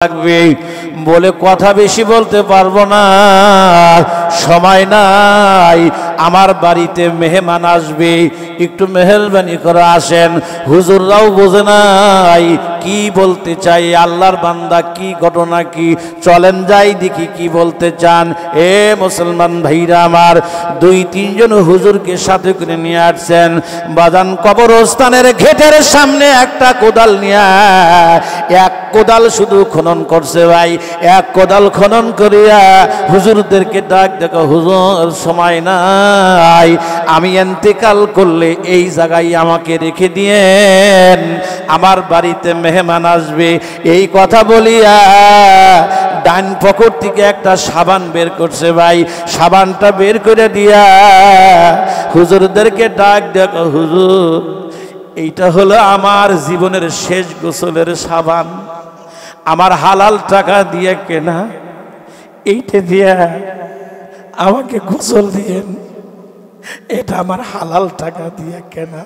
লাগবে বলে কথা বেশি বলতে পারবো না, সময় নাই। আমার বাড়িতে মেহমান আসবে, একটু মেহরবানি করে আসেন। হুজুররাও বোঝে নাই কি বলতে চাই, আল্লাহর বান্দা কি ঘটনা কি, চলেন যাই দেখি কি বলতে চান। এ মুসলমান ভাইরা আমার, দুই তিনজন হুজুরকে সাথে করে নিয়ে আসছেন। বাজান কবরস্থানের ঘেটের সামনে একটা কোদাল নিয়ে, এক কোদাল শুধু খনন করছে ভাই, এক কোদাল খনন করিয়া হুজুরদেরকে ডাক দেখো, হুজুর সময় নাই, আমি ইন্তেকাল করলে এই জায়গায় আমাকে রেখে দিয়েন, আমার বাড়িতে মেহমান আসবে। এই কথা বলিয়া ডান পকেট থেকে একটা সাবান বের করছে ভাই, সাবানটা বের করে দিয়া হুজুরদেরকে ডাক দেখো, হুজুর এইটা হলো আমার জীবনের শেষ গোসলের সাবান, আমার হালাল টাকা দিয়ে কেনা, এইটা দিয়া আমাকে গোসল দিয়েন, এটা আমার হালাল টাকা দিয়ে কেনা।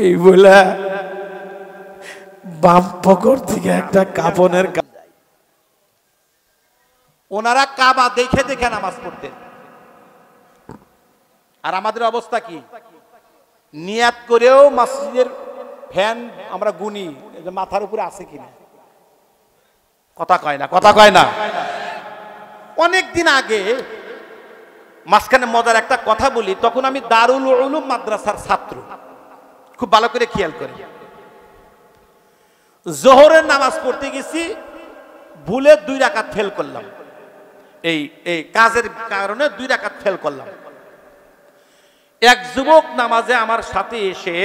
এই বলে বাম পকর থেকে একটা কাপনের, ওনারা কাবা দেখে দেখে নামাজ পড়তেন। আর আমাদের অবস্থা কি, নিয়াত করেও মসজিদের ফ্যান আমরা গুনি যে মাথার উপরে আছে কিনা, কথা কয় না, কথা কয় না। অনেক দিন আগে মাঝখানে মজার একটা কথা বলি, তখন আমি দারুল উলুম মাদ্রাসার ছাত্র, খুব ভালো করে খেয়াল করি। জোহরের নামাজ পড়তে গেছি, ভুলে 2 রাকাত ফেল করলাম, এই কাজের কারণে 2 রাকাত ফেল করলাম। এক যুবক নামাজে আমার সাথে এসে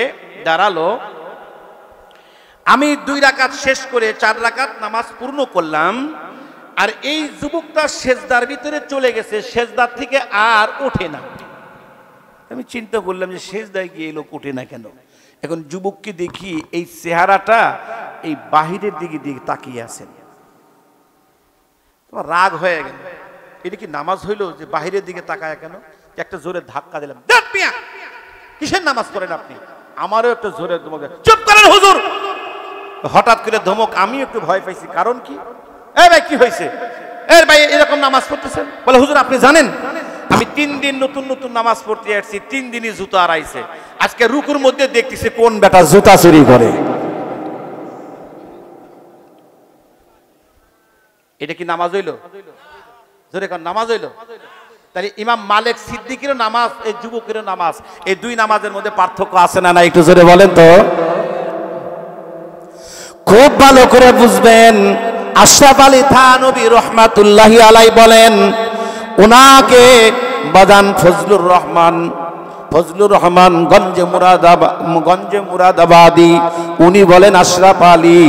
দাঁড়ালো, আমি 2 রাকাত শেষ করে 4 রাকাত নামাজ পূর্ণ করলাম, আর এই যুবকটা সেজদার ভিতরে চলে গেছে, সেজদার থেকে আর ওঠে না। আমি চিন্তা করলাম যে সেজদায় গিয়ে লোক ওঠে না কেন। এখন যুবককে দেখি এই চেহারাটা এই বাহিরের দিকে তাকিয়ে আছেন, তোমার রাগ হয়ে গেল, এটা কি নামাজ হইলো যে বাহিরের দিকে তাকায় কেন? একটা জোরে ধাক্কা দিলাম, কিসের নামাজ পড়েন আপনি? আমারও একটা জোরে ধমক, চুপ করেন হুজুর। হঠাৎ করে ধমক, আমি একটু ভয় পাইছি, কারণ কি, এই ভাই কি হয়েছে, এর ভাই এরকম নামাজ পড়তেছেন? বলে হুজুর আপনি জানেন আমি 3 দিন নতুন নতুন নামাজ পড়তে আসছি, 3 দিনই জুতা আড়াইছে, আজকে রুকুর মধ্যে দেখতেছি কোন বেটা জুতা চুরি করে। এটা কি নামাজ হইলো? জোরে কোন নামাজ হইলো? তাহলে ইমাম মালিক সিদ্দিকেরও নামাজ, এই যুবকেরও নামাজ, এই 2 নামাজের মধ্যে পার্থক্য আছে না? একটু জোরে বলেন তো। খুব ভালো করে বুঝবেন। আশরাফ আলী থানভী রহমাতুল্লাহি আলাইহি বলেন, ওনাকে বাদান ফজলুর রহমান গঞ্জে মুরাদাবাদী, উনি বলেন আশরাফ আলী,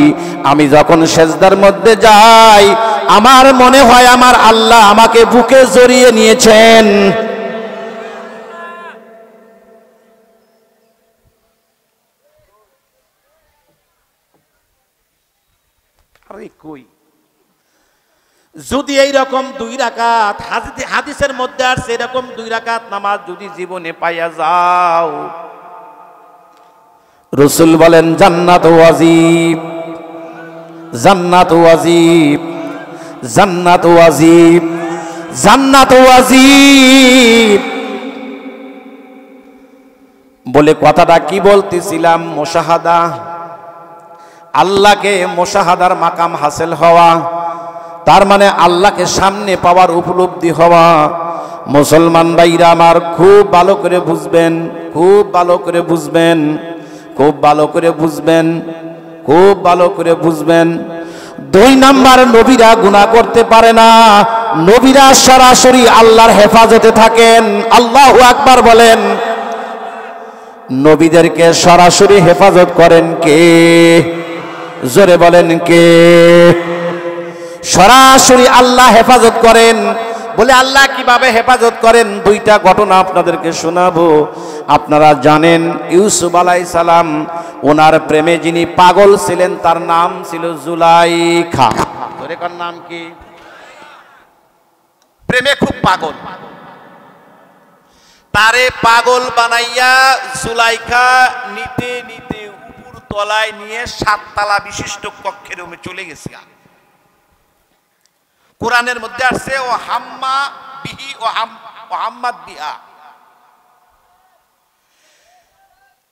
আমি যখন সেজদার মধ্যে যাই আমার মনে হয় আমার আল্লাহ আমাকে বুকে জড়িয়ে নিয়েছেন। আরে কই, যদি এইরকম 2 রাকাত হাদিসের মধ্যে আর সেরকম 2 রাকাত নামাজ যদি জীবনে পাইয়া যাও, রাসূল বলেন জান্নাত ওয়াজিব, জান্নাত ওয়াজিব, জান্নাত ওয়াজিব, জান্নাত ওয়াজিব। বলে কথাটা কি বলতেছিলাম, মুশাহাদা, আল্লাহকে মুশাহাদার মাকাম হাসিল হওয়া, তার মানে আল্লাহকে সামনে পাওয়ার উপলব্ধি হওয়া। মুসলমান ভাইরা আমার খুব ভালো করে বুঝবেন, খুব ভালো করে বুঝবেন, খুব ভালো করে বুঝবেন, খুব ভালো করে বুঝবেন। 2 নাম্বার, নবীরা গুনাহ করতে পারে না, নবীরা সরাসরি আল্লাহর হেফাজতে থাকেন। আল্লাহু আকবার বলেন। নবীদেরকে সরাসরি হেফাজত করেন কে? জোরে বলেন কে? সরাসরি আল্লাহ হেফাজত করেন। বলে আল্লাহ কিভাবে হেফাজত করেন, 2টা ঘটনা আপনাদেরকে শোনাবো। আপনারা জানেন ইউসুফ আলাইহিস সালাম, ওনার প্রেমে যিনি পাগল ছিলেন তার নাম ছিল জুলাইখা। তোর নাম কি? প্রেমে খুব পাগল। তারে পাগল বানাইয়া জুলাইখা নিতে নিতে উপর তলায় নিয়ে 7 তলা বিশিষ্ট কক্ষের রুমে চলে গেছে। কোরআনের মধ্যে আসছে ও হাম্মা বিহি ও হাম্মাদ বিহা।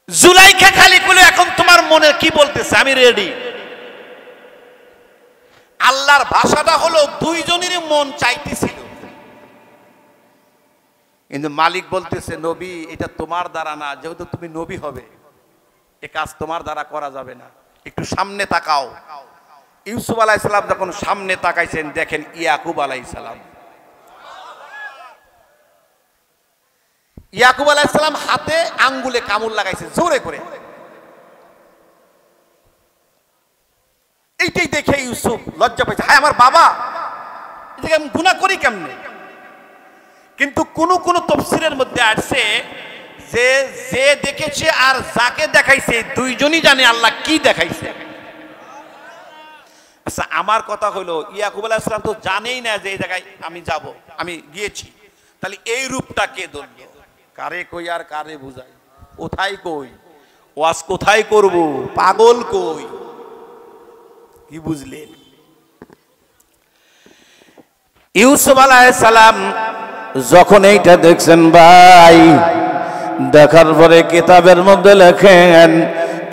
জুলাইখা খালি বলে এখন তোমার মনে কি বলতেছে, আমি রেডি। আল্লাহর ভাষাটা হলো দুইজনেরই মন চাইতেছিল, কিন্তু মালিক বলতেছে নবী এটা তোমার দ্বারা না, যেহেতু তুমি নবী হবে এ কাজ তোমার দ্বারা করা যাবে না, একটু সামনে তাকাও। ইউসুফ আলাইহিস সালাম যখন সামনে তাকাইছেন দেখেন ইয়াকুব আলাইহিস সালাম। ইয়াকুব আলাইহিস সালাম হাতে আঙ্গুলে কামড় লাগাইছে জোরে করে। এইটাই দেখে ইউসুফ লজ্জা পাইছে, হায় আমার বাবা, এটাকে আমি গুনাহ করি কেমনে? কিন্তু কোন কোন তাফসীরের মধ্যে আসছে যে যে দেখেছে আর যাকে দেখাইছে দুইজনই জানে আল্লাহ কি দেখাইছে। আচ্ছা আমার কথা হলো ইয়াকুব আলাইহিস সালাম তো জানেই না যে এই জায়গায় আমি যাব, আমি গিয়েছি, তাহলে এই রূপটা কে ধরল? কারে কই আর কারে বুঝাই? কোথায় কই ওয়াজ, কোথায় করব, পাগল কই? কি বুঝলেন? ইউসুফ আলাইহিস সালাম যখন এইটা দেখছেন ভাই, দেখার পরে কিতাবের মধ্যে লেখেন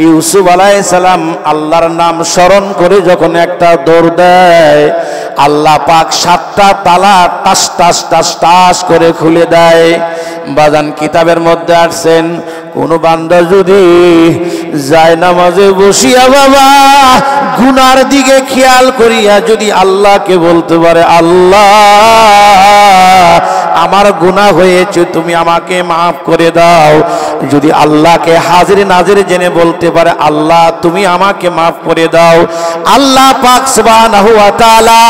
ইউসুফ আলাইহিস সালাম আল্লাহর নাম স্মরণ করে যখন একটা দৌড় দেয়, আল্লাহ পাক 7টা তালা টাস টাস টাস টাস করে খুলে দেয়। বাজান কিতাবের মধ্যে আসছেন কোন বান্দা যদি যায় নামাজে বসিয়া বাবা গুনার দিকে খেয়াল করিয়া যদি আল্লাহকে বলতে পারে আল্লাহ আমার গুনাহ হয়েছে তুমি আমাকে মাফ করে দাও, যদি আল্লাহকে হাজির নাজির জেনে বলতে পারে আল্লাহ তুমি আমাকে মাফ করে দাও, আল্লাহ পাক সুবহানাহু ওয়া তাআলা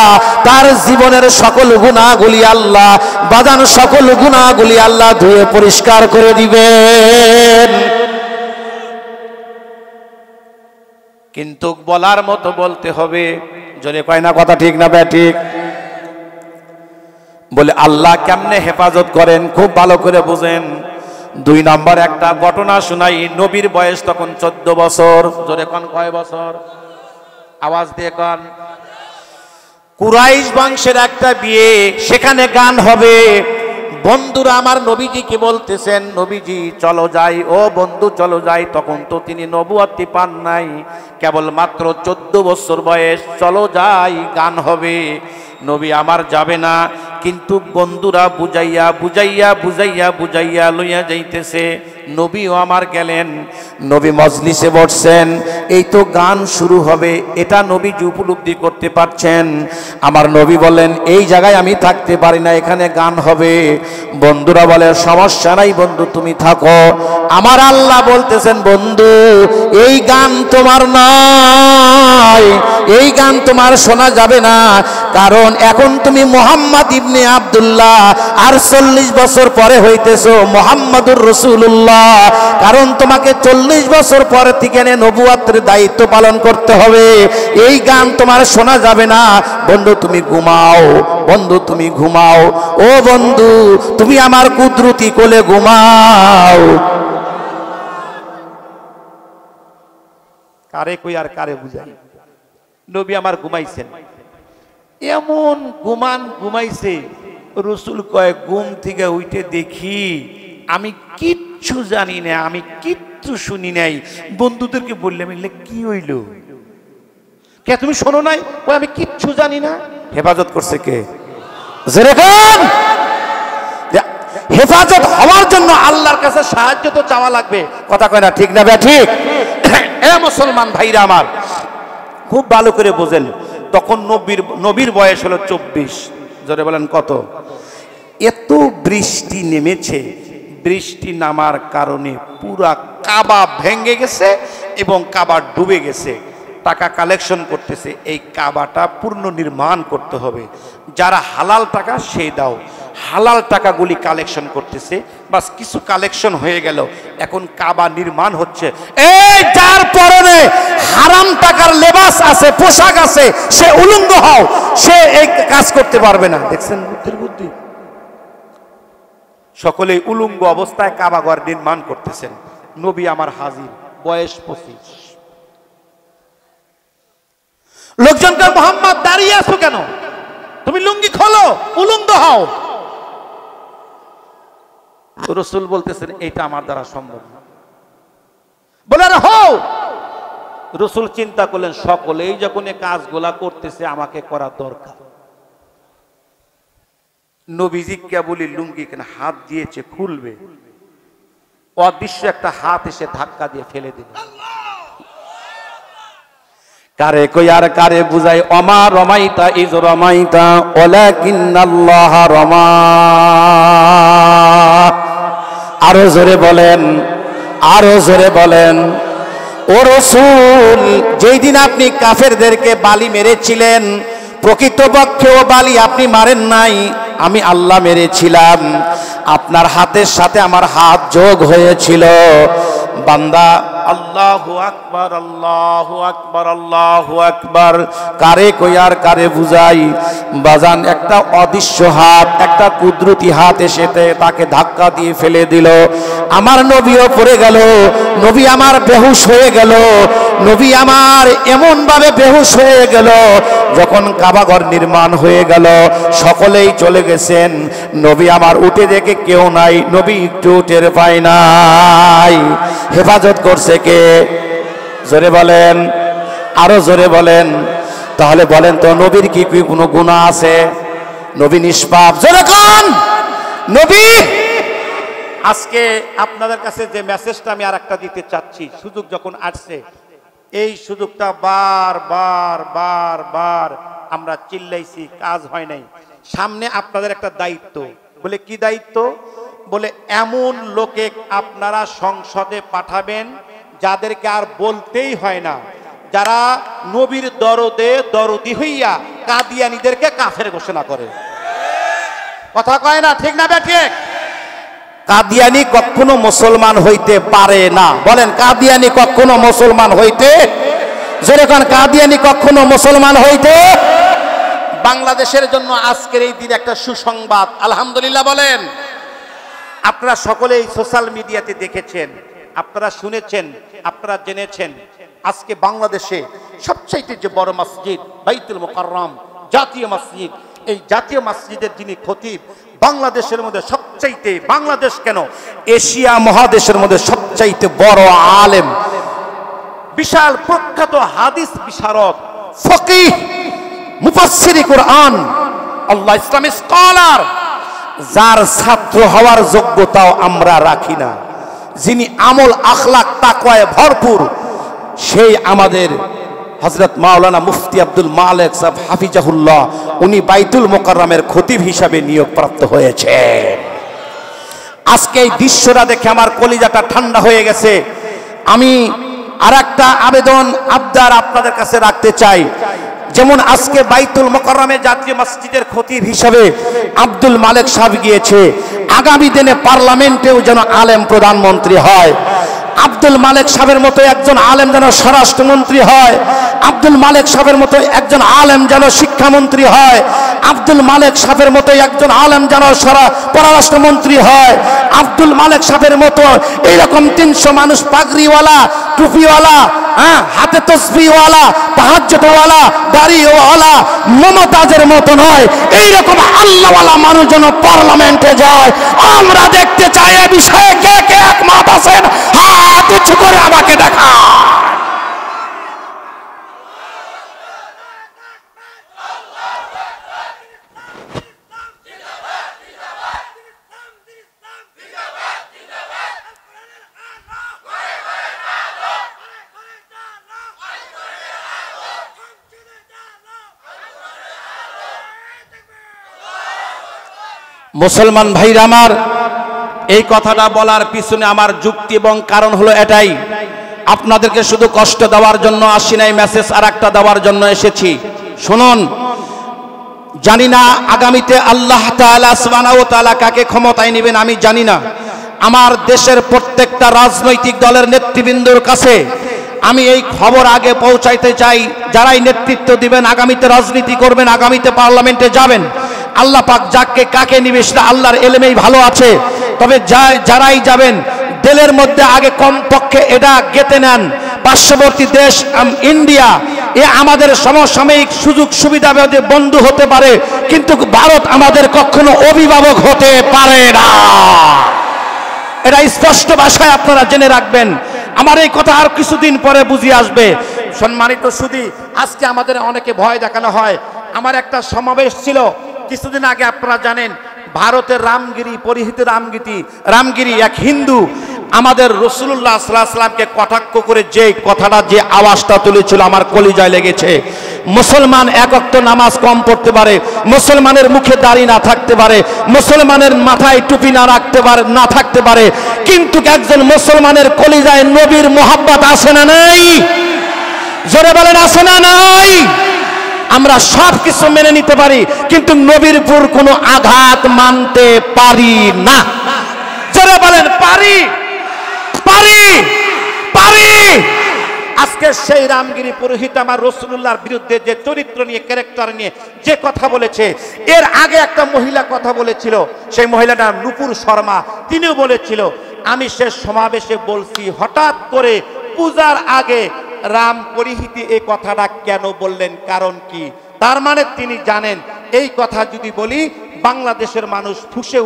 তার জীবনের সকল গুনাহগুলি আল্লাহ বাদান সকল গুনাহগুলি আল্লাহ ধুয়ে পরিষ্কার করে দিবেন। কিন্তু বলার মতো বলতে হবে, জোরে কয় না কথা, ঠিক না ঠিক? বলে আল্লাহ কেমনে হেফাজত করেন খুব ভালো করে বুঝেন। 2 নম্বর একটা ঘটনা শোনাই। নবীর বয়স তখন 14 বছর। জোরে কোন কয় বছর? আওয়াজ দিয়ে কোন। কুরাইশ বংশের একটা বিয়ে, সেখানে গান হবে। বন্ধুরা আমার নবীজিকে বলতেছেন নবীজি চলো যাই, ও বন্ধু চলো যাই। তখন তো তিনি নবুয়তি পান নাই, কেবল মাত্র 14 বছর বয়স। চলো যাই, গান হবে। নবী আমার যাবে না, কিন্তু বন্ধুরা বুঝাইয়া বুঝাইয়া বুঝাইয়া বুঝাইয়া লইয়া যাইতেছে। নবীও আমার গেলেন, নবী মজলিসে বসছেন, এই তো গান শুরু হবে, এটা নবীজি উপলব্ধি করতে পারছেন। আমার নবী বলেন এই জায়গায় আমি থাকতে পারি না, এখানে গান হবে। বন্ধুরা বলে সমস্যা নাই বন্ধু তুমি থাকো। আমার আল্লাহ বলতেছেন বন্ধু এই গান তোমার নয়, এই গান তোমার শোনা যাবে না, কারণ এখন তুমি মুহাম্মদ ইবনে আব্দুল্লাহ আর 40 বছর পরে হইতেছো মুহাম্মাদুর রাসূলুল্লাহ। কারণ তোমাকে 40 বছর পরে থেকে নবুয়তের দায়িত্ব পালন করতে হবে। এই গান তোমার শোনা যাবে না। বন্ধু তুমি ঘুমাও, বন্ধু তুমি ঘুমাও, ও বন্ধু তুমি আমার কুদরতি কোলে ঘুমাও। কারে কই আর কারে বুঝাই? নবী আমার ঘুমাইছেন, এমন ঘুমাইছে। রসুল কয় ঘুম থেকে উঠে দেখি আমি কিচ্ছু জানি না, আমি কিচ্ছু শুনি নাই। বন্ধুদেরকে বললাম এগুলো কি হইল, কে তুমি শোনো নাই? কয় আমি কিচ্ছু জানি না। হেফাজত করছে কে? যেরকম হেফাজত হওয়ার জন্য আল্লাহর কাছে সাহায্য তো চাওয়া লাগবে, কথা কয় না, ঠিক না বে ঠিক? এ মুসলমান ভাইরা আমার খুব ভালো করে বোঝেন, তখন নবীর বয়স হলো 24। জোরে বলেন কত? এত বৃষ্টি নেমেছে, বৃষ্টি নামার কারণে পুরা কাবা ভেঙে গেছে এবং কাবা ডুবে গেছে। টাকা কালেকশন করতেছে, এই কাবাটা পুনর্নির্মাণ করতে হবে, যারা হালাল টাকা সেই দাও। হালাল টাকাগুলি কালেকশন করতেছে, বাস কিছু কালেকশন হয়ে গেল, এখন কাবা নির্মাণ হচ্ছে। এই যার পরনে হারাম টাকার লেবাস আছে, পোশাক আছে, সে উলঙ্গ হও, সে এই কাজ করতে পারবে না। দেখছেন বুদ্ধির বুদ্ধি? সকলেই উলঙ্গ অবস্থায় কাবাঘর নির্মাণ করতেছেন। নবী আমার হাজির, বয়স 25। লোকজনকে মোহাম্মদ দাঁড়িয়ে আছো কেন, তুমি লুঙ্গি খোলো, উলঙ্গ হও। রাসূল বলতেছেন এটা আমার দ্বারা সম্ভব না। বলে হও। রাসূল চিন্তা করলেন সকলেই যখন এই কাজগুলা করতেছে আমাকে করা দরকার। নবীজি কেবলই লুঙ্গি কেন হাত দিয়েছে খুলবে, অদৃশ্য একটা হাত এসে ধাক্কা দিয়ে ফেলে দিল। কারে কই আর কারে বুঝাই, অমা রমাইতা ইজ রমাইতা ওয়ালাকিন্নাল্লাহ রমা। আরো জোরে বলেন, আরো জোরে বলেন। ও রাসূল, যেই দিন আপনি কাফেরদেরকে বালি মেরেছিলেন, প্রকৃতপক্ষে ও বালি আপনি মারেন নাই, আমি আল্লাহ মেরেছিলাম। আপনার হাতের সাথে আমার হাত যোগ হয়েছিল। বান্দা আল্লাহু আকবার, আল্লাহু আকবার, আল্লাহু আকবার। কারে কই আর কারে বুঝাই, বাজান একটা অদৃশ্য হাত, একটা কুদরতি হাত এসে তাকে ধাক্কা দিয়ে ফেলে দিল। আমার নবীও পড়ে গেল, নবী আমার বেহুশ হয়ে গেল, নবী আমার এমন ভাবে বেহুশ হয়ে গেল। যখন কাবাঘর নির্মাণ হয়ে গেল, সকলেই চলে গেছেন, নবী আমার উঠে দেখে কেউ নাই, নবী একটু টের পায় নাই। হেফাজত করছে কে? জোরে বলেন, আরো জোরে বলেন। তাহলে বলেন তো, নবীর কি কোনো গুনাহ আছে? নবী নিষ্পাপ। জোরে কোন নবী? আজকে আপনাদের কাছে যে মেসেজটা আমি আর একটা দিতে চাচ্ছি, সুযোগ যখন আসছে, এই সুযোগটা বার বার আমরা চিল্লাইছি, কাজ হয় নাই। সামনে আপনাদের একটা দায়িত্ব। বলে কি দায়িত্ব? বলে এমন লোকে আপনারা সংসদে পাঠাবেন যাদেরকে আর বলতেই হয় না, যারা নবীর দরদে দরদি হইয়া কাদিয়ানীদেরকে কাফের ঘোষণা করে। কথা কয় না, ঠিক না ঠিক? কাদিয়ানী কখনো মুসলমান হইতে পারে না। বলেন, কাদিয়ানী কখনো মুসলমান হইতে, যেরকম কাদিয়ানী কখনো মুসলমান হইতে। বাংলাদেশের জন্য আজকের এই দিন একটা সুসংবাদ, আলহামদুলিল্লাহ বলেন। আপনারা সকলেই সোশ্যাল মিডিয়াতে দেখেছেন, আপনারা শুনেছেন, আপনারা জেনেছেন, আজকে বাংলাদেশে সবচাইতে যে বড় মসজিদ বাইতুল মুকাররম জাতীয় মসজিদ, এই জাতীয় মসজিদের যিনি খতিব, বাংলাদেশের মধ্যে সবচাইতে, বাংলাদেশ কেন এশিয়া মহাদেশের মধ্যে সবচাইতে বড় আলেম, বিশাল প্রখ্যাত হাদিস বিশারদ, ফকিহ, মুফাসসির কোরআন, আল্লাহ ইসলামিক স্কলার, যার ছাত্র হওয়ার যোগ্যতাও আমরা রাখি না, যিনি আমল আখলাক তাকওয়ায় ভরপুর, সেই আমাদের হযরত মাওলানা মুফতি আব্দুল মালেক সাহেব হাফিজাহুল্লাহ, উনি বাইতুল মুকাররমের খতিব হিসাবে নিয়োগপ্রাপ্ত হয়েছেন। আজকে এই দৃশ্যটা দেখে আমার কলিজাটা ঠান্ডা হয়ে গেছে। আমি আরেকটা আবেদন আবদার আপনাদের কাছে রাখতে চাই। যেমন আজকে বাইতুল মুকাররমে জাতীয় মসজিদের খতিব হিসাবে আব্দুল মালেক সাহেব গিয়েছে, আগামী দিনে পার্লামেন্টেও যেন আলেম প্রধানমন্ত্রী হয়। আব্দুল মালেক সাহেবের মতো একজন আলেম যেন স্বরাষ্ট্রমন্ত্রী হয়। আব্দুল মালেক সাহেবের মতো একজন আলেম যেন শিক্ষামন্ত্রী হয়। আব্দুল মালেক সাহেবের মতো একজন আলেম যেন পররাষ্ট্রমন্ত্রী হয়। আব্দুল মালেক সাহেবের মতো এইরকম 300 মানুষ পাগড়িওয়ালা, টুপিওয়ালা, হাতে তসবিহওয়ালা, তাহাজ্জুদওয়ালা, দাড়িওয়ালা, মমতাজের মতো নয়, এইরকম আল্লাহওয়ালা মানুষ যেন পার্লামেন্টে যায়। আমরা দেখতে চাই এ বিষয়ে কে কে একমত আছেন, হাত উঁচু করে আমাকে দেখা। মুসলমান ভাইরা আমার, এই কথাটা বলার পিছনে আমার যুক্তি এবং কারণ হলো এটাই, আপনাদেরকে শুধু কষ্ট দেওয়ার জন্য আসি নাই, মেসেজ আর একটা দেওয়ার জন্য এসেছি। শুনুন, জানি না আগামীতে আল্লাহ তাআলা সুবহানাহু ওয়া তাআলা কাকে ক্ষমতায় নেবেন আমি জানি না। আমার দেশের প্রত্যেকটা রাজনৈতিক দলের নেতৃবৃন্দর কাছে আমি এই খবর আগে পৌঁছাইতে চাই, যারাই নেতৃত্ব দিবেন, আগামীতে রাজনীতি করবেন, আগামীতে পার্লামেন্টে যাবেন, আল্লাহ পাক যাকে কাকে নিবে সেটা আল্লাহর এলেমেই ভালো আছে। তবে যারাই যাবেন দিলের মধ্যে আগে কমপক্ষে এটা গেঁথে নেন, পার্শ্ববর্তী দেশ ইন্ডিয়া এ আমাদের সমসাময়িক সুযোগ সুবিধা বন্ধু হতে পারে, কিন্তু ভারত আমাদের কখনো অভিভাবক হতে পারে না। এটা স্পষ্ট ভাষায় আপনারা জেনে রাখবেন। আমার এই কথা আর কিছুদিন পরে বুঝিয়ে আসবে। সম্মানিত সুধী, আজকে আমাদের অনেকে ভয় দেখানো হয়। আমার একটা সমাবেশ ছিল কিছুদিন আগে, আপনারা জানেন ভারতের রামগিরি, পরিহিত রামগিরি এক হিন্দু আমাদের রাসূলুল্লাহ সাল্লাল্লাহু আলাইহি ওয়াসাল্লামকে কটাক্ষ করে যে কথাটা, যে আওয়াজটা তুলেছিল আমার কলিজায় লেগেছে। মুসলমান এক ওয়াক্ত নামাজ কম পড়তে পারে, মুসলমানের মুখে দাড়ি না থাকতে পারে, মুসলমানের মাথায় টুপি না থাকতে পারে, কিন্তু একজন মুসলমানের কলিজায় নবীর মোহাব্বত আছে না নাই? জোরে বলেন আছে না নাই? আমরা সব কিছু মেনে নিতে পারি, কিন্তু নবীর উপর কোনো আঘাত মানতে পারি না। জোরে বলেন পারি পারি পারি। আজকে সেই রামগিরি পুরোহিত আমার রাসূলুল্লাহর বিরুদ্ধে যে চরিত্র নিয়ে, ক্যারেক্টার নিয়ে যে কথা বলেছে, এর আগে একটা মহিলা কথা বলেছিল, সেই মহিলাটা নুপুর শর্মা, তিনিও বলেছিল আমি শেষ সমাবেশে বলছি হঠাৎ করে পূজার আগে রাম পরিহিতি এই কথাটা কেন বললেন, কারণ কি? তার মানে তিনি জানেন এই কথা যদি বলি বাংলাদেশের মানুষ ফুঁসে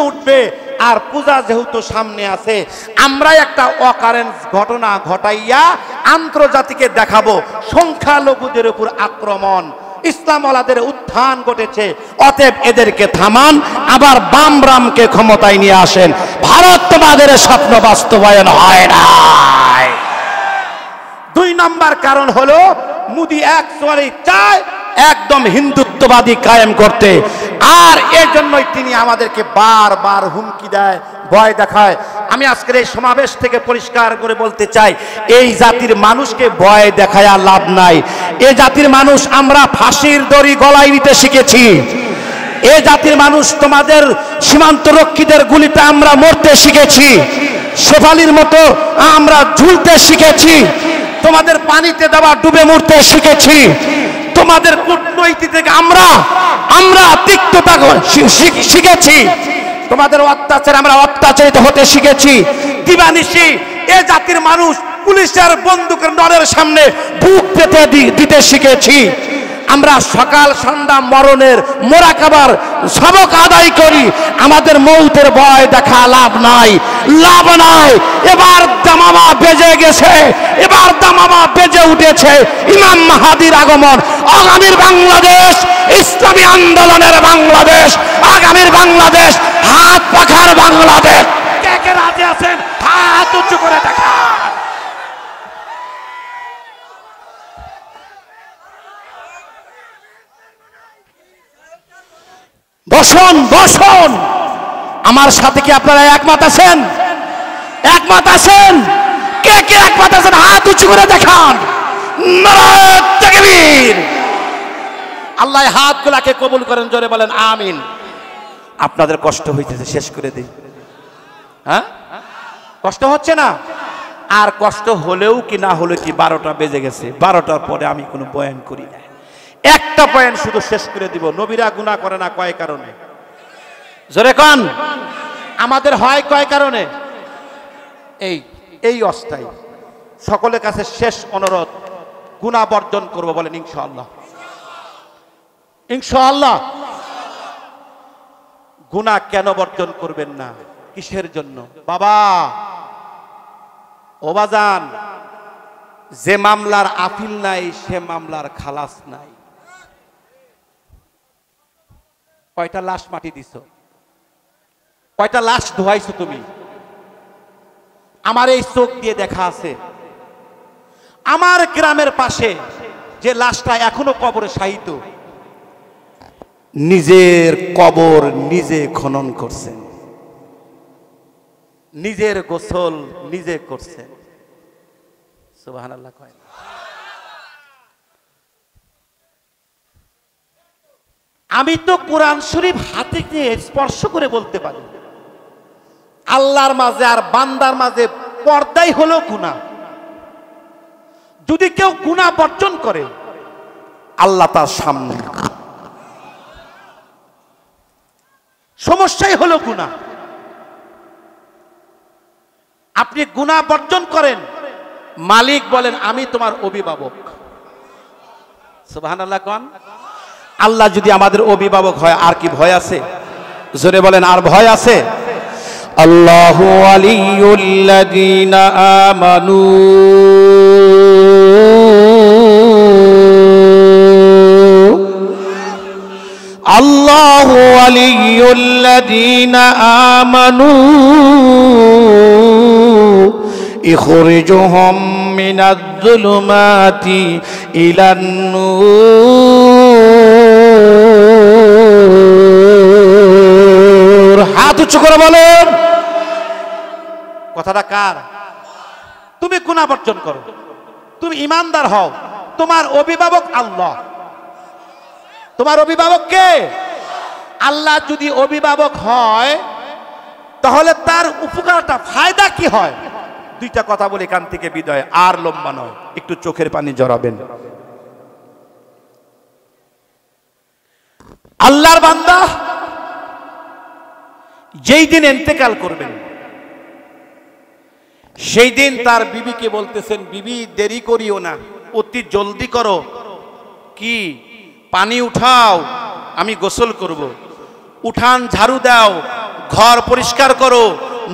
উঠবে, আর পূজা যেহেতু সামনে আছে, আমরা একটা অকারেন্স ঘটনা ঘটাইয়া আন্তর্জাতিকে দেখাবো সংখ্যালঘুদের উপর আক্রমণ, ইসলামওয়ালাদের উত্থান ঘটেছে, অতএব এদেরকে থামান, আবার বাম রামকে ক্ষমতায় নিয়ে আসেন। ভারতবাদের স্বপ্ন বাস্তবায়ন হয় না। 2 নম্বর কারণ হলো মোদি একচুয়ালি চায় একদম হিন্দুত্ববাদী কায়েম করতে, আর এর জন্যই তিনি আমাদেরকে বারবার হুমকি দেয়, ভয় দেখায়। আমি আজকের এই সমাবেশ থেকে পরিষ্কার করে বলতে চাই, এই জাতির মানুষকে ভয় দেখায় লাভ নাই। এই জাতির মানুষ আমরা ফাঁসির দড়ি গলায় নিতে শিখেছি। এই জাতির মানুষ তোমাদের সীমান্ত রক্ষীদের গুলিতে আমরা মরতে শিখেছি, শেফালির মতো আমরা ঝুলতে শিখেছি, তোমাদের পানিতে দেওয়া ডুবে মরতে শিখেছি, তোমাদের কূটনৈতিক থেকে আমরা তিক্ততা শিখেছি, তোমাদের অত্যাচার আমরা অত্যাচারিত হতে শিখেছি। দিবানিশি এ জাতির মানুষ পুলিশের বন্দুকের নলের সামনে বুক পেতে দিতে শিখেছি। আমরা সকাল সন্ধ্যা মরণের মোরাকাবার সবক আদায় করি। আমাদের মৌতের ভয় দেখা লাভ নাই। এবার দামামা বেজে গেছে, এবার দামামা বেজে উঠেছে। ইমাম মাহাদির আগমন, আগামীর বাংলাদেশ ইসলামী আন্দোলনের বাংলাদেশ, আগামীর বাংলাদেশ হাত পাখার বাংলাদেশ। কে কে রাজি আছেন হাত উঁচু করে দেখা। বসুন বসুন, আমার সাথে কি আপনারা একমত আছেন? একমত আছেন? কে কে একমত আছেন হাত উঁচু করে দেখান। নারায়ে তাকবীর। আল্লাহ হাতগুলাকে কবুল করেন, জোরে বলেন আমিন। আপনাদের কষ্ট হইতেছে, শেষ করে দিই। হ্যাঁ, কষ্ট হচ্ছে না? আর কষ্ট হলেও কি না হলে কি 12টা বেজে গেছে, 12টার পরে আমি কোনো বয়ান করি না। একটা পয়েন্ট শুধু শেষ করে দিব। নবীরা গুনাহ করে না কয় কারণে? জোরে কোন। আমাদের হয় কয় কারণে? এই অবস্থায় সকলের কাছে শেষ অনুরোধ, গুনাহ বর্জন করব বলেন ইনশাআল্লাহ। ইনশাআল্লাহ। গুনাহ কেন বর্জন করবেন না? কিসের জন্য? বাবা ও বাজান, যে মামলার আপিল নাই সে মামলার খালাস নাই। কয়টা লাশ মাটি দিছ? কয়টা লাশ ধোয়াইছো তুমি? আমার এই চোখ দিয়ে দেখা আছে। আমার গ্রামের পাশে যে লাশটা এখনো কবরে শায়িত, নিজের কবর নিজে খনন করছেন, নিজের গোসল নিজে করছেন। সুবহানাল্লাহ কয়। আমি তো কোরআন শরীফ হাতে নিয়ে স্পর্শ করে বলতে পারি, আল্লাহর মাঝে আর বান্দার মাঝে পর্দাই হলো গুনাহ। যদি কেউ গুনাহ বর্জন করে, আল্লাহ তার সামনে সমস্যাই হলো গুনাহ। আপনি গুনাহ বর্জন করেন, মালিক বলেন আমি তোমার অভিভাবক। সুবহানাল্লাহ কোন। আল্লাহ যদি আমাদের অভিভাবক হয় আর কি ভয় আছে? জোরে বলেন, আর ভয় আছে? আল্লাহু ওয়ালিয়ুল্লাযীনা আমানু আল্লাহু ওয়ালিয়ুল্লাযীনা আমানু ইখরিজুহুম মিনাজ-যুলুমাতি ইলান-নূর। হাত উঁচু করে বলেন, কথাটা কার? তুমি গুনাহ বর্জন করো, তুমি ঈমানদার হও, তোমার অভিভাবক আল্লাহ। তোমার অভিভাবক কে? আল্লাহ। যদি অভিভাবক হয় তাহলে তার উপকারটা ফায়দা কি হয়? দুইটা কথা বলে এখান থেকে বিদায়, আর লম্বা নয়, একটু চোখের পানি জড়াবেন। আল্লাহর বান্দা যেই দিন ইন্তেকাল করবেন সেই দিন তার বিবিকে বলতেছেন, বিবি দেরি করিও না, অতি জলদি করো। কি? পানি উঠাও, আমি গোসল করব। উঠান ঝাড়ু দাও, ঘর পরিষ্কার করো,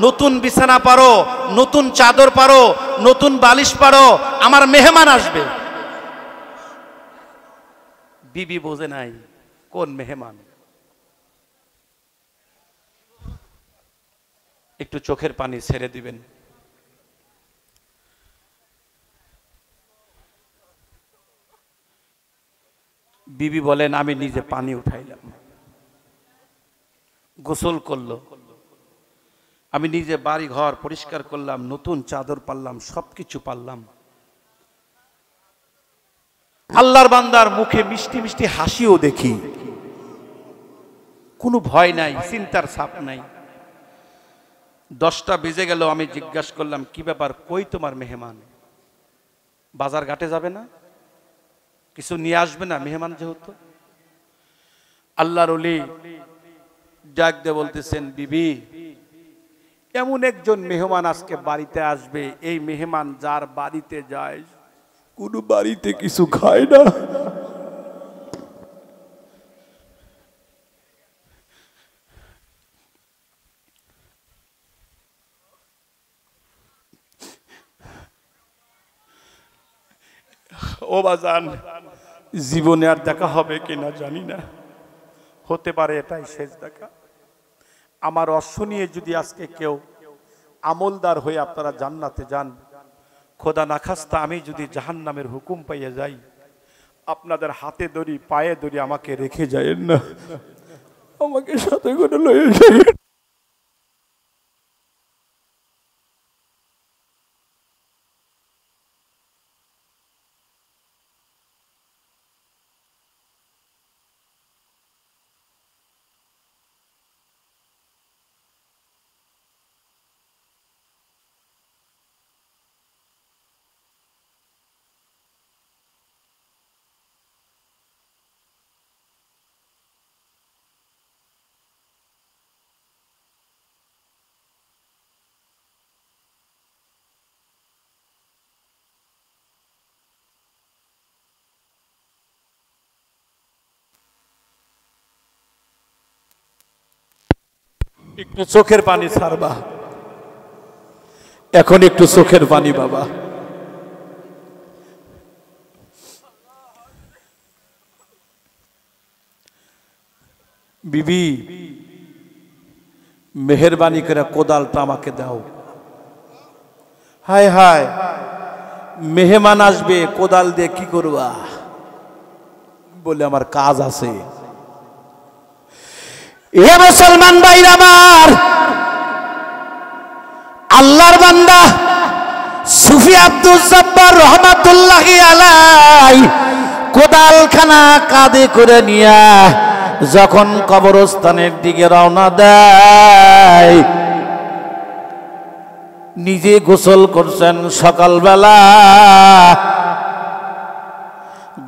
নতুন বিছানা পারো, নতুন চাদর পারো, নতুন বালিশ পারো, আমার মেহমান আসবে। বিবি বোঝে নাই কোন মেহমান। একটু চোখের পানি ছেড়ে দিবেন। বিবি বলেন, আমি নিজে পানি উঠাইলাম, গোসল করলো, আমি নিজে বাড়ি ঘর পরিষ্কার করলাম, নতুন চাদর পারলাম, সবকিছু পারলাম। আল্লাহর বান্দার মুখে মিষ্টি মিষ্টি হাসিও দেখি, কোনো ভয় নাই, চিন্তার ছাপ নাই। 10টা বেজে গেল, আমি জিজ্ঞাসা করলাম, কি ব্যাপার, কই তোমার মেহমান? বাজার ঘাটে যাবে না? কিছু নিয়ে আসবে না মেহমান যেহেতু? আল্লাহর ওলি ডাক দিয়ে বলতেছেন, বিবি, এমন একজন মেহমান আজকে বাড়িতে আসবে, এই মেহমান যার বাড়িতে যায় কোনো বাড়িতে কিছু খায় না। ও বাজান, জীবনে আর দেখা হবে কিনা জানি না, হতে পারে এটাই শেষ দেখা। আমার অশ্ব নিয়ে যদি আজকে কেউ আমলদার হয়ে আপনারা জান্নাতে যান, খোদা না খাস্তা আমি যদি জাহান্নামের হুকুম পাইয়ে যাই, আপনাদের হাতে ধরি পায়ে ধরি আমাকে রেখে যায়েন না, আমাকে সাথে করে লয়ে যাবেন। একটু চোখের পানি ছাড়বা, এখন একটু চোখের পানি বাবা। বিবি, মেহেরবানি করে কোদালটা আমাকে দাও। হায় হায়, মেহমান আসবে, কোদাল দিয়ে কি করবা? বলে আমার কাজ আছে। এ মুসলমান ভাইরা আমার, আল্লাহর বান্দা সুফি আব্দুল জব্বার রহমাতুল্লাহি আলাইহি কোদালখানা কাঁধে করে নিয়া যখন কবরস্থানের দিকে রওনা দেয়, নিজে গোসল করছেন সকালবেলা,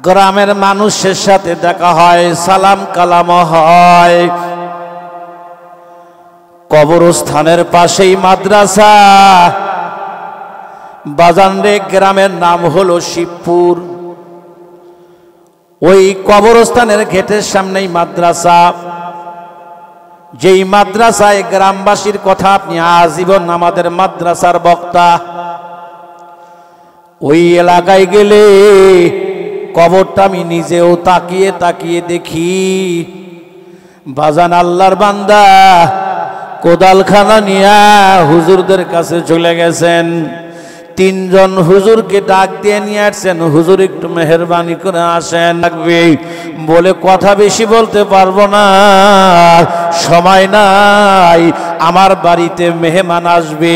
গ্রামের মানুষের সাথে দেখা হয়, সালাম কালাম হয়। কবরস্থানের পাশেই মাদ্রাসা। বাজানরে গ্রামের নাম হলো শিবপুর। ওই কবরস্থানের গেটের সামনেই মাদ্রাসা। যেই মাদ্রাসায় গ্রামবাসীর কথা আপনি আজীবন আমাদের মাদ্রাসার বক্তা। ওই এলাকায় গেলে কবরটা আমি নিজেও তাকিয়ে তাকিয়ে দেখি। বাজান আল্লাহর বান্দা কোদালখানা নিয়া হুজুরদের কাছে চলে গেছেন। তিনজন হুজুরকে ডাক দিয়ে নিয়ে আসছেন, হুজুর একটু মেহেরবানি করে আসেন লাগবে বলে কথা বেশি বলতে পারবো না, সময় নাই, আমার বাড়িতে মেহমান আসবে,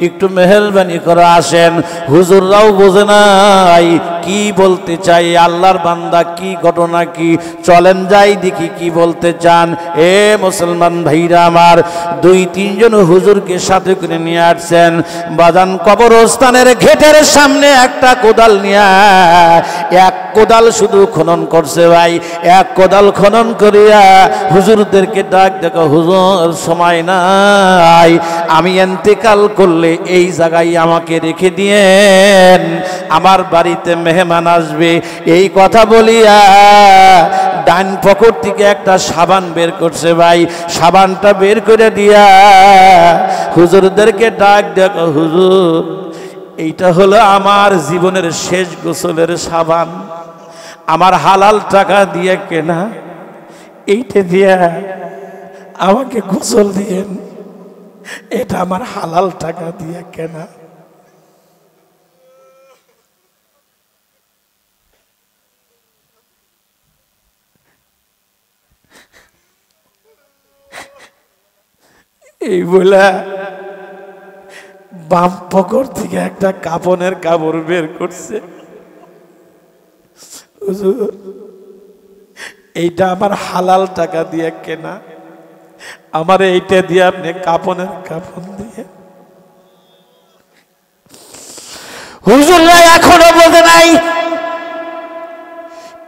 একটু মেহেরবানি করে আসেন। হুজুররাও বোঝে নাই কি বলতে চাই, আল্লাহর বান্দা কি ঘটনা কি, চলেন যাই দেখি কি বলতে চান। এ মুসলমান ভাইরা আমার, দুই তিনজন হুজুরকে সাথে করে নিয়ে আসছেন। বাজান কবরস্থানের ঘেটের সামনে একটা কোদাল নিয়ে এক কোদাল শুধু খনন করছে ভাই। এক কোদাল খনন করিয়া হুজুরদেরকে ডাক দেখো, হুজুর সময় নাই, আমি ইন্তেকাল করলে এই জায়গায় আমাকে রেখে দিয়েন, আমার বাড়িতে মেহমান আসবে। এই কথা বলিয়া ডান পকেট থেকে একটা সাবান বের করছে ভাই। সাবানটা বের করে দিয়া হুজুরদেরকে ডাক দেখো, হুজুর এইটা হলো আমার জীবনের শেষ গোসলের সাবান, আমার হালাল টাকা দিয়ে কেনা, এইটা দিয়া আমাকে গোসল দিয়েন, এটা আমার হালাল টাকা দিয়ে কেনা। এই বলে বাম পকেট থেকে একটা কাপনের কাপড় বের করছে। হুজুর এইটা আমার হালাল টাকা দিয়ে কেনা, আমার এইটা দিয়ে আপনি কাপনের কাপড় দিয়ে। হুজুররা এখনো বোঝে নাই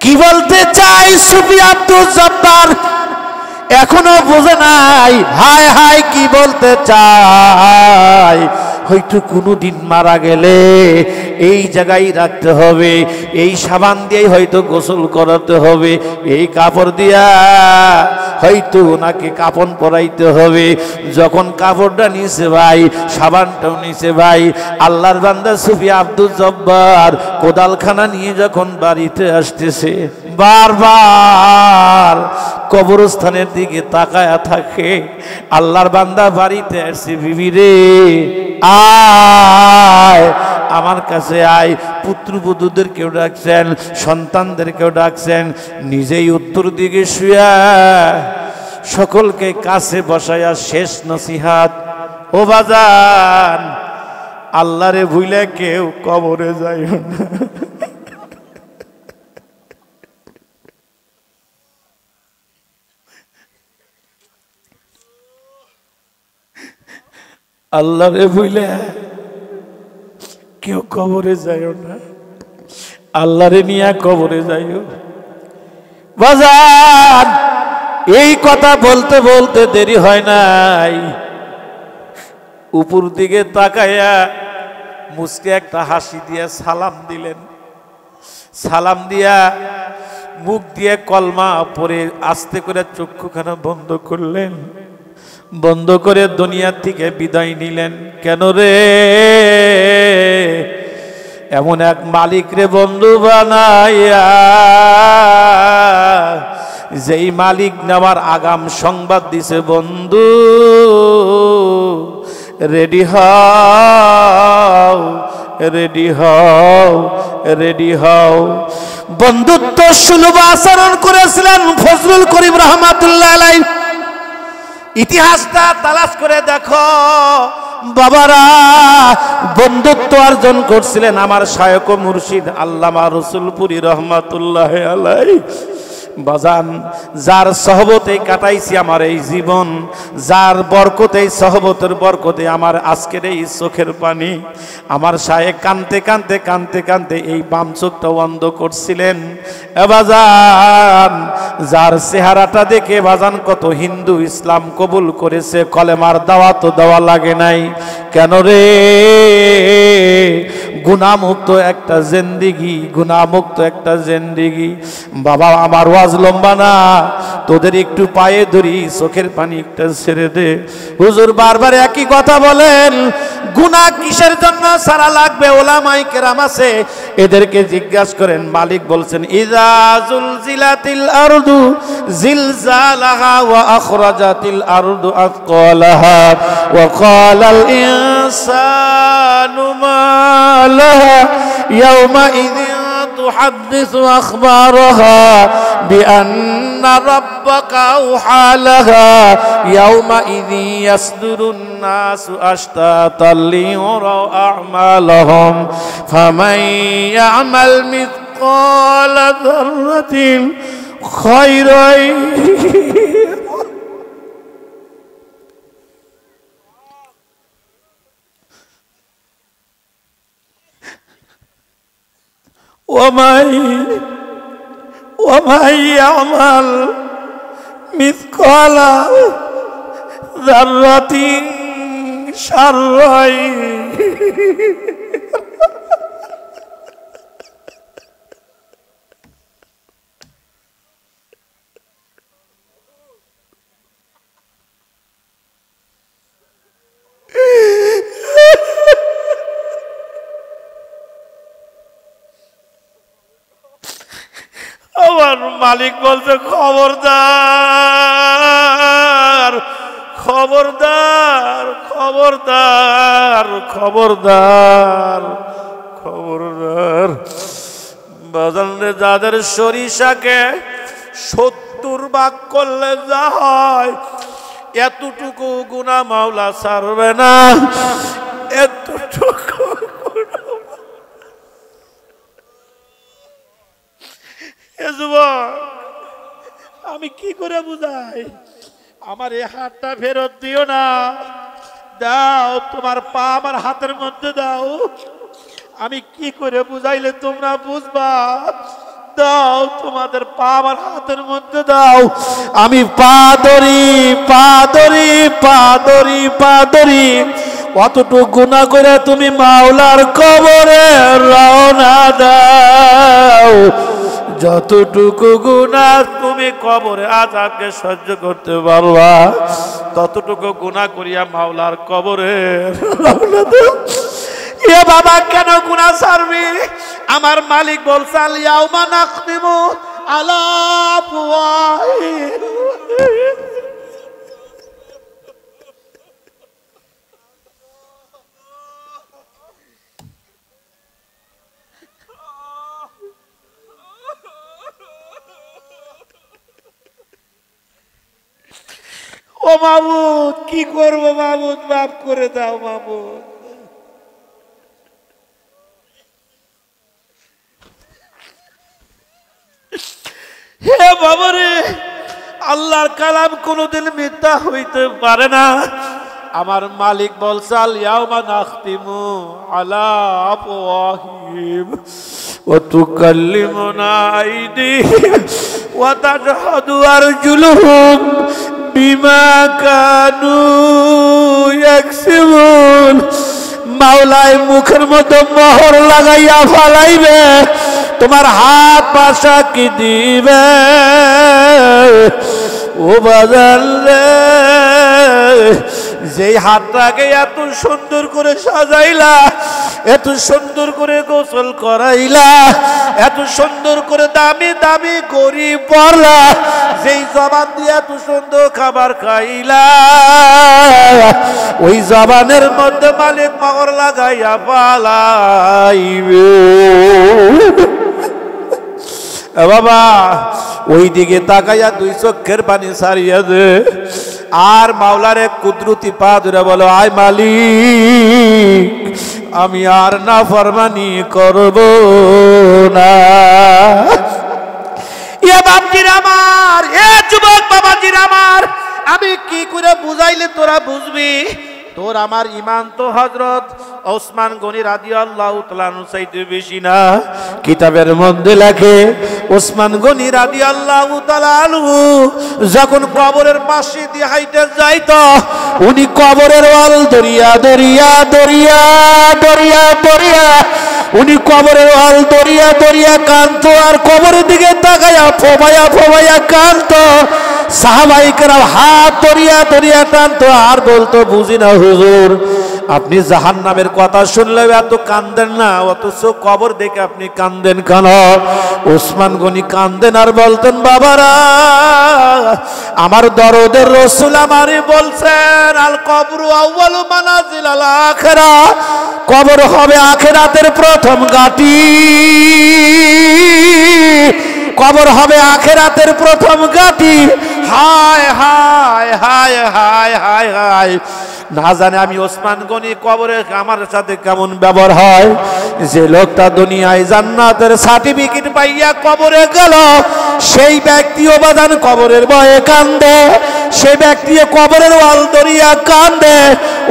কি বলতে চাই। সুফি আব্দুল জব্বার এখনো বোঝে নাই হায় হায় কি বলতে চাই। হয়তো কোনোদিন মারা গেলে এই জায়গায় রাখতে হবে, এই সাবান দিয়ে হয়তো গোসল করাতে হবে, এই কাপড় দিয়া হয়তো ওনাকে কাপন পরাইতে হবে। যখন কাপড়টা নিছে ভাই, সাবানটাও নিছে ভাই, আল্লাহর বান্দা সুফি আব্দুল জব্বার কোদালখানা নিয়ে যখন বাড়িতে আসতেছে, বারবার কবরস্থানের দিকে তাকায়া থাকে। আল্লাহর বান্দা বাড়িতে আসছে, বিবি রে আয় আমার কাছে আয়। পুত্রবধূদের কেউ ডাকছেন, সন্তানদের কেউ ডাকছেন, নিজেই উত্তর দিকে শুয়া সকলকে কাছে বসায়া শেষ নসিহাত, ও বাজান আল্লাহরে ভুলে কেউ কবরে যায় না। আল্লাহরে ভুলে কেউ কবরে যাইও না, আল্লাহরে নিয়ে কবরে যাইও। বাজান এই কথা বলতে বলতে দেরি হয় নাই, উপর দিকে তাকায়া মুসকে একটা হাসি দিয়ে সালাম দিলেন। সালাম দিয়া মুখ দিয়ে কলমা পরে আস্তে করে চক্ষুখানা বন্ধ করলেন। বন্ধ করে দুনিয়া থেকে বিদায় নিলেন। কেন রে? এমন এক মালিক রে বন্ধু বানাইয়া, যেই মালিক নেওয়ার আগাম সংবাদ দিছে, বন্ধু রেডি হও, রেডি হও, রেডি হও। বন্ধুত্ব সুলভ আচরণ করেছিলেন ফজলুল করিম রহমাতুল্লাহ আলাইহি। ইতিহাসটা তালাশ করে দেখো বাবারা, বন্ধুত্ব অর্জন করছিলেন আমার শায়খ মুর্শিদ আল্লামা রসুলপুরি রহমাতুল্লাহ আলাইহি। বাজান যার সহবতে কাটাইছি আমার এই জীবন, যার বরকতে সহবতের বরকতে আমার আজকের এই চোখের পানি, আমার শায়ে কানতে কানতে কানতে কানতে এই বাম চোখটা বন্ধ করছিলেন। বাজান যার চেহারাটা দেখে বাজান কত হিন্দু ইসলাম কবুল করেছে, কলেমার দাওয়াত দেওয়া লাগে নাই কেন রে? গুনাহমুক্ত একটা জিন্দেগি, গুনাহমুক্ত একটা জিন্দেগি। বাবা আমার ওয়াজ লম্বা না, তোদের একটু পায়ে ধরি, চোখের পানি একটা ছেড়ে দে। হুজুর বারবার একই কথা বলেন, গুনাহ কিসের জন্য সারা লাগবে? ওলামায়ে কেরাম আছে, এদেরকে জিজ্ঞাসা করেন। মালিক বলছেন ইযা যুলজিলাতিল আরদু জিলজালাহা ওয়া আখরাজাতিল আরদু আথকালাহা ওয়া ক্বালাল ইনসানু মা লাহা ইয়াওমাইযিন তুহাদ্দিসু আখবারাহা বিআন্না রাব্বাকা আওহা লাহা ইয়াওমাইযিন ইয়াসদুরুন নাসু আশতাতাল লিয়ুরাউ আ'মালাহুম ফামান ইয়া'মাল মিথকালা যাররাতিন খায়রান ومن يعمل مثقال ذرة شرا আমার মালিক বলছে খবরদার খবরদার খবরদার খবরদার খবরদার। বাজারে যাদের সরিষাকে 70 ভাগ করলে যা হয়, এতটুকু গুনাহ মাওলা ছাড়বে না, এতটুকু। আমি কি করে বুঝাই? আমার এই হাতটা ফেরত দিও না, দাও তোমার পা আমার হাতের মধ্যে দাও। আমি কি করে বুঝাইলে তোমরা বুঝবা? দাও তোমাদের পা আমার হাতের মধ্যে দাও। আমি পা ধরি পা ধরি পা ধরি পা ধরি, অতটুকু গুনাহ করে তুমি মাওলার কবরে রওনা দাও। যতটুকু গুনাহ তুমি কবরে আযাবকে সহ্য করতে পারবা, ততটুকু গুনাহ করিয়া মাওলার কবরে রওনা দাও। এ বাবা কেন গুনাহ ছাড়বি? আমার মালিক বলছে আল ইয়াউমা নাখতিমু আলা আফওয়াহিহিম। ও মাবুদ কি করব মাবুদ, মাফ করে দাও মাবুদ। হে বাবারে, আল্লাহর কালাম কোনোদিন মিথ্যা হইতে পারে না। আমার মালিক বলছে আল ইয়াউমা নাখতিমু আলা আফওয়াহিহিম ওয়া তুকাল্লিমুনা আইদিহিম ওয়া তাশহাদু আরজুলুহুম বিমা কানু ইয়াকসিবুন। মাওলাই মুখের মধ্যে মোহর লাগাইয়া ফালাইবে, তোমার হাত পাশা কি দিবে? ও বাজার যেই হাতটাকে এত সুন্দর করে সাজাইলা, এত সুন্দর করে গোসল করাইলা, এত সুন্দর করে দামি দামি গরিব পড়লা, যেই জবান দিয়ে এত সুন্দর খাবার খাইলা, ওই জবানের মধ্যে মালিক মোহর লাগাইয়া ফালাইবে। বাবা ওই দিকে তাকাইয়া 2 চোখের পানি ছাড়িয়া দে, আর মাওলারে কুদরতি পা ধরে বলো আয় মালিক আমি আর নাফরমানি করব না। এ বাপজির আমার, এ যুবক বাবাজির আমার, আমি কি করে বুঝাইলে তোরা বুঝবি? তোর আমার ইমান তো হযরত ওসমান গনি রাদিয়াল্লাহু তাআলা আনহু চাইতে বেশি না। কিতাবের মধ্যে লেখে ওসমান গনি রাদিয়াল্লাহু তাআলা আনহু যখন কবরের পাশে দিয়ে হাইটে যাইতো, উনি কবরের ওয়াল দরিয়া দরিয়া দরিয়া দরিয়া দরিয়া, উনি কবরের ওয়াল দরিয়া দরিয়া কাঁদতো আর কবরের দিকে তাকায়া ফোবায়া ফোবায়া কাঁদতো। সাহাবায়ে কেরাম হাত দরিয়া দরিয়া টানতো আর বলতো, বুঝি না হুজুর, আপনি জাহান্নামের কথা শুনলেও এত কান্দেন না, অথচ কবর দেখে আপনি কান্দেন কেন? ওসমান গনি কান্দেন আর বলতেন, বাবারা, আমার দরদের রাসূল আমারে বলছেন, আল কবরু আউয়ালু মানাজিল আল আখিরা, কবর হবে আখিরাতের প্রথম ঘাঁটি, কবর হবে আখিরাতের প্রথম ঘাঁটি। হায় হায় হায় হায় হায় হায়, না জানে আমি ওসমান গনি কবরে আমার সাথে কেমন ব্যবহার হয়। যে লোকটা দুনিয়ায় জান্নাতের সার্টিফিকেট পাইয়া কবরে গেল, সেই ব্যক্তিও বাদান কবরের ভয়ে কান্দে, সেই ব্যক্তিও কবরের ওয়াল দরিয়া কান্দে।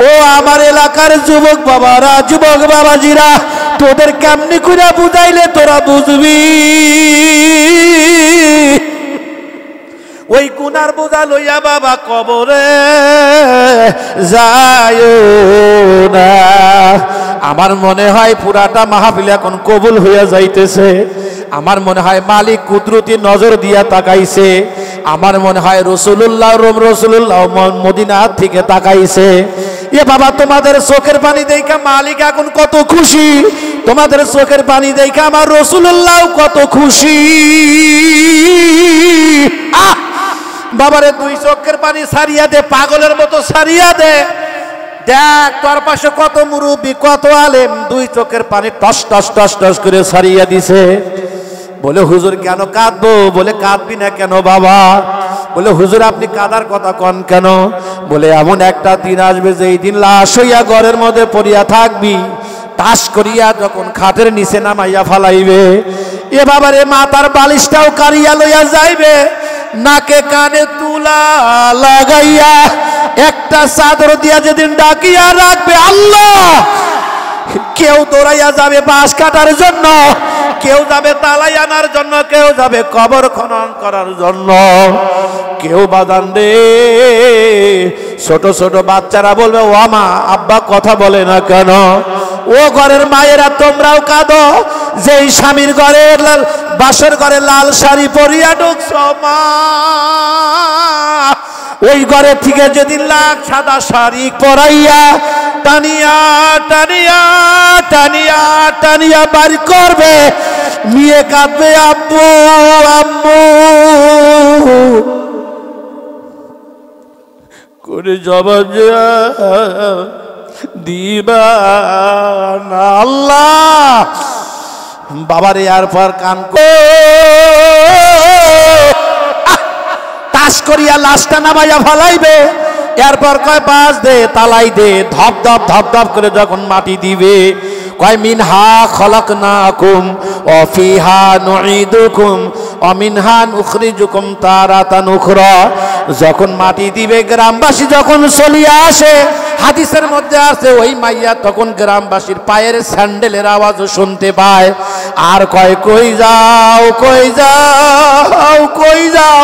ও আমার এলাকার যুবক বাবারা, যুবক বাবাজিরা, তোদের কেমনি করে বুঝাইলে তোরা বুঝবি? ওই গুনার বোঝা লইয়া বাবা কবরে যায় না। আমার মনে হয় পুরাটা মাহফিল এখন কবুল হইয়া যাইতেছে। আমার মনে হয় মালিক কুদরতি নজর দিয়া তাকাইছে। আমার মনে হয় রাসূলুল্লাহ মদিনা থেকে তাকাইছে। এ বাবা, তোমাদের চোখের পানি দেখা মালিক এখন কত খুশি, তোমাদের চোখের পানি দেখা আমার রাসূলুল্লাহ কত খুশি। বাবারে, দুই চোখের পানি সারিয়া দে, পাগলের মতো সারিয়া দে। দেখ তোর পাশে কত মুরব্বী, কত আলেম, দুই চোখের পানি টস টস টস টস করে সারিয়া দিছে। বলে, হুজুর কেন কাঁদবো? বলে, কাঁদবি না কেন বাবা? বলে, হুজুর আপনি কাঁদার কথা কন কেন? বলে, এমন একটা দিন আসবে যেই দিন লাশ হইয়া ঘরের মধ্যে পড়িয়া থাকবি, তাস করিয়া যখন খাটের নিচে নামাইয়া ফালাইবে, এ বাবারে মাথার বালিশটাও কারিয়া লইয়া যাইবে, নাকে কানে তুলা লাগাইয়া একটা চাদর দিয়া যেদিন ডাকিয়া রাখবে আল্লাহ, কেউ দৌড়াইয়া যাবে বাঁশ কাটার জন্য, কেউ যাবে তালাই আনার জন্য, কেউ যাবে কবর খনন করার জন্য, কেউ বাদান রে ছোট ছোট বাচ্চারা বলবে, ও মা আব্বা কথা বলে না কেন? ও ঘরের মায়েরা তোমরাও কাঁদো, যেই স্বামীর ঘরে বাসর ঘরে লাল শাড়ি পরিয়া ঢুকছ মা, ওই ঘরে থেকে যেদিন লাখ সাদা শাড়ি পরাইয়া টানিয়া টানিয়া টানিয়া টানিয়া বাড়ি করবে, মেয়ে কাঁদবে, আব্বু আম্মু করে জবাব দিবা না আল্লাহ। বাবারে আর পর কান তাস করিয়া লাশটা নামাইয়া ফালাইবে, এরপর কয় বাস দে, তালাই দে, ধপ ধপ ধপ ধপ করে যখন মাটি দিবে, কয় মিনহা খলাকনাকুম ওয়া ফিহা নুঈদুকুম ওয়া মিনহা নুখরিজুকুম তারাতান উখরা। যখন মাটি দিবে, গ্রামবাসী যখন চলিয়া আসে, হাদিসের মধ্যে আছে ওই মাইয়া তখন গ্রামবাসীর পায়ের স্যান্ডেলের আওয়াজও শুনতে পায়, আর কয় কই যাও কই যাও কই যাও,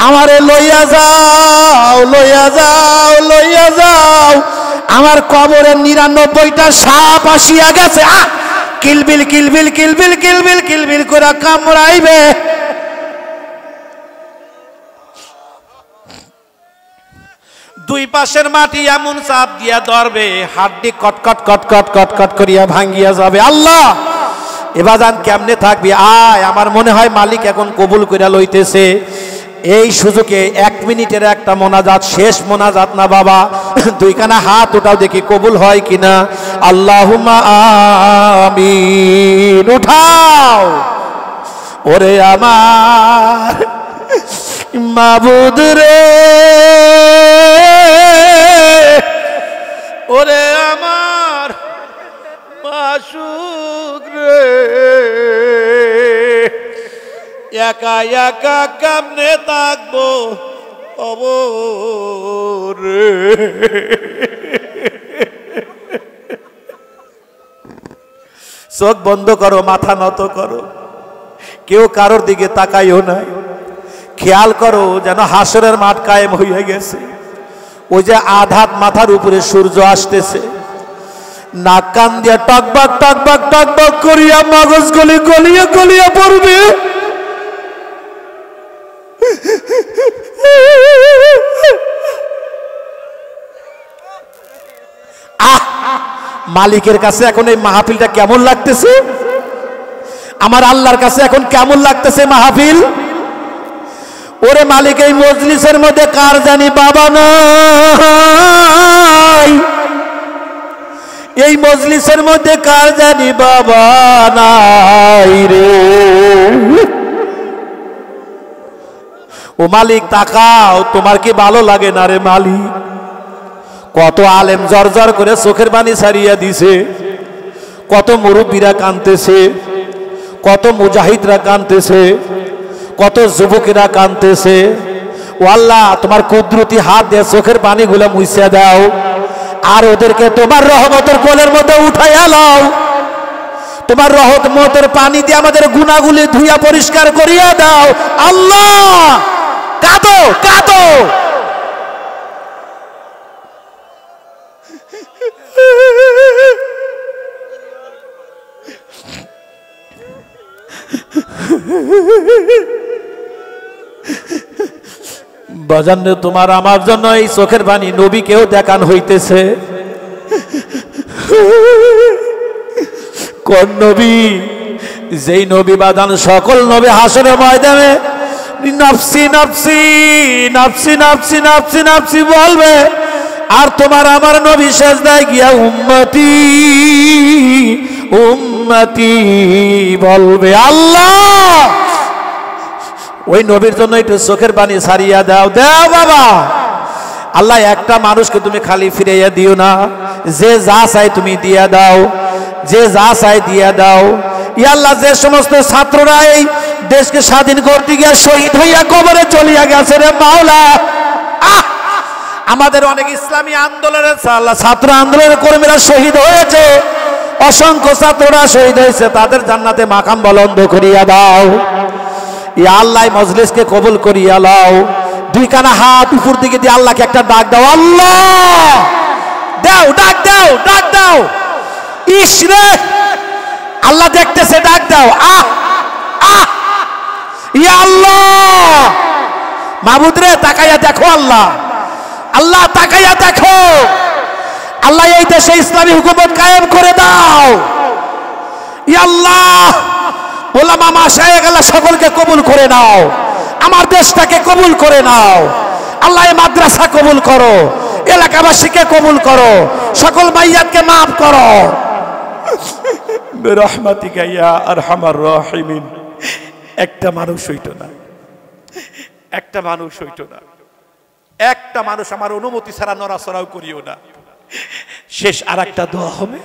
আমারে লইয়া যাও লইয়া যাও লইয়া যাও, আমার কবরের ৯৯টা সাপ আসিয়া গেছে, কিলবিল কিলবিল কিলবিল কিলবিল কিলবিল করে কামড়াইবে। দুই পাশের মাটি এমন চাপ দিয়া ধরবে, হাড্ডি কটকট কটকট কটকট করিয়া ভাঙ্গিয়া যাবে। আল্লাহ, এবাজান কেমনে থাকবি? আয়, আমার মনে হয় মালিক এখন কবুল করিয়া লইতেছে। এই সুযোগে 1 মিনিটের একটা মোনাজাত, শেষ মোনাজাত না বাবা, দুইখানা হাত ওটাও দেখি কবুল হয় কিনা। আল্লাহুম্মা আমিন। উঠাও। ওরে আমার মাবুদ রে, ওরে আমার মাশুক রে, একা একা কেমনে থাকবো অবরে। চোখ বন্ধ করো, মাথা নত করো, কেউ কারোর দিকে তাকাইও না। খেয়াল করো যেন হাসরের মাঠ কায়েম হয়ে গেছে। ওই যে আধাত মাথার উপরে সূর্য আসতেছে, নাক কান দিয়া টকবক টকবক টকবক করিয়া মগজ গলি গলিয়ে গলিয়ে পড়বে। মালিকের কাছে এখন এই মাহফিলটা কেমন লাগতেছে? আমার আল্লাহর কাছে এখন কেমন লাগতেছে মাহফিল? ওরে মালিক, এই মজলিসের মধ্যে কার জানি বাবা নাই, এই মজলিসের মধ্যে কার জানি বাবা নাই রে। ও মালিক তাকাও, তোমার কি ভালো লাগে না রে মালিক? কত আলেম জর্জর করে চোখের পানি ছাড়িয়া দিছে, কত মুরব্বীরা কাঁদতেছে, কত মুজাহিদরা কাঁদতেছে, কত যুবকেরা কাঁদতেছে। ও আল্লাহ, তোমার কুদরতি হাত দিয়ে চোখের পানিগুলো মুছিয়া দাও, আর ওদেরকে তোমার রহমতের কোলের মধ্যে উঠাইয়া লাও। তোমার রহমতের পানি দিয়ে আমাদের গুনাহগুলি ধুইয়া পরিষ্কার করিয়া দাও। আল্লাহ, কাঁদো কাঁদো। বাজানে, তোমার আমার জন্য এই চোখের পানি নবীকেও দেখান হইতেছে। কোন নবী? যেই নবী বাদান সকল নবী হাসরের ময়দানে নফসি নফসি নফসি নফসি নফসি নফসি বলবে, আর তোমার আমার নবী সেজদায় গিয়া উম্মতি উম্মতি বলবে। আল্লাহ, ওই নবীর জন্য একটু চোখের পানি ছাড়িয়া দাও, দাও বাবা। আল্লাহ, একটা মানুষকে তুমি খালি ফিরাইয়া দিও না, যে যা চাই তুমি দিয়া দাও, যে যা চাই দিয়া দাও। ইয়া আল্লাহ, যে সমস্ত ছাত্ররা এই দেশকে স্বাধীন করতে গিয়ে শহীদ হইয়া কবরে চলিয়া গেছে রে মাওলা, আমাদের অনেক ইসলামী আন্দোলনের ছাত্র আন্দোলনের কর্মীরা শহীদ হয়েছে, অসংখ্য ছাত্ররা শহীদ হয়েছে, তাদের জান্নাতে মাকাম বলন্দ করিয়া দাও। ইয়া আল্লাহ, মজলিসকে কবুল করিয়া লাও। দুই কানা হাত উপর দিকে দিয়ে আল্লাহকে একটা ডাক দাও। আল্লাহ, দাও, ডাক দাও, ডাক দাও। ইসরে, আল্লাহ দেখতেছে, ডাক দাও। আহ আহ, ইয়া আল্লাহ, মাবুদ রে, তাকাইয়া দেখো। আল্লাহ, আল্লাহ তাকাইয়া দেখো। আল্লাহ, এই দেশে ইসলামী হুকুমত কায়েম করে দাও। ইয়া আল্লাহ, ওলামা মাশায়েখ আল্লাহ সকলকে কবুল করে নাও, আমার দেশটাকে কবুল করে নাও। আল্লাহ, এই মাদ্রাসা কবুল করো, এলাকাবাসীকে কবুল করো, সকল মাইয়াতকে মাফ করো বিরহমাতিকা ইয়া আরহামার রাহিমিন। একটা মানুষ হইতো না, একটা মানুষ হইতো না, একটা মানুষ আমার অনুমতি ছাড়া নড়াচড়াও করিও না। শেষ আর একটা দোয়া হবে,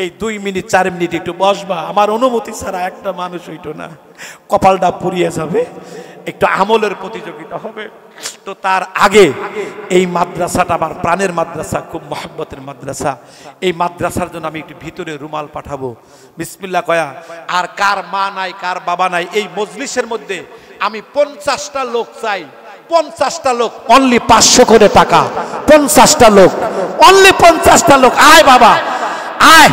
এই 2 মিনিট 4 মিনিট একটু বসবা, আমার অনুমতি ছাড়া একটা মানুষ হইতো না। কপালটা পুড়িয়ে যাবে, একটু আমলের প্রতিযোগিতা হবে। তো তার আগে এই মাদ্রাসাটা আমার প্রাণের মাদ্রাসা, খুব মহব্বতের মাদ্রাসা। এই মাদ্রাসার জন্য আমি একটু ভিতরে রুমাল পাঠাবো, বিসমিল্লাহ কয়া। আর কার মা নাই, কার বাবা নাই, এই মজলিসের মধ্যে আমি 50টা লোক চাই, 50টা লোক, অনলি 500 করে টাকা, 50টা লোক, অনলি 50টা লোক। আয় বাবা আয়।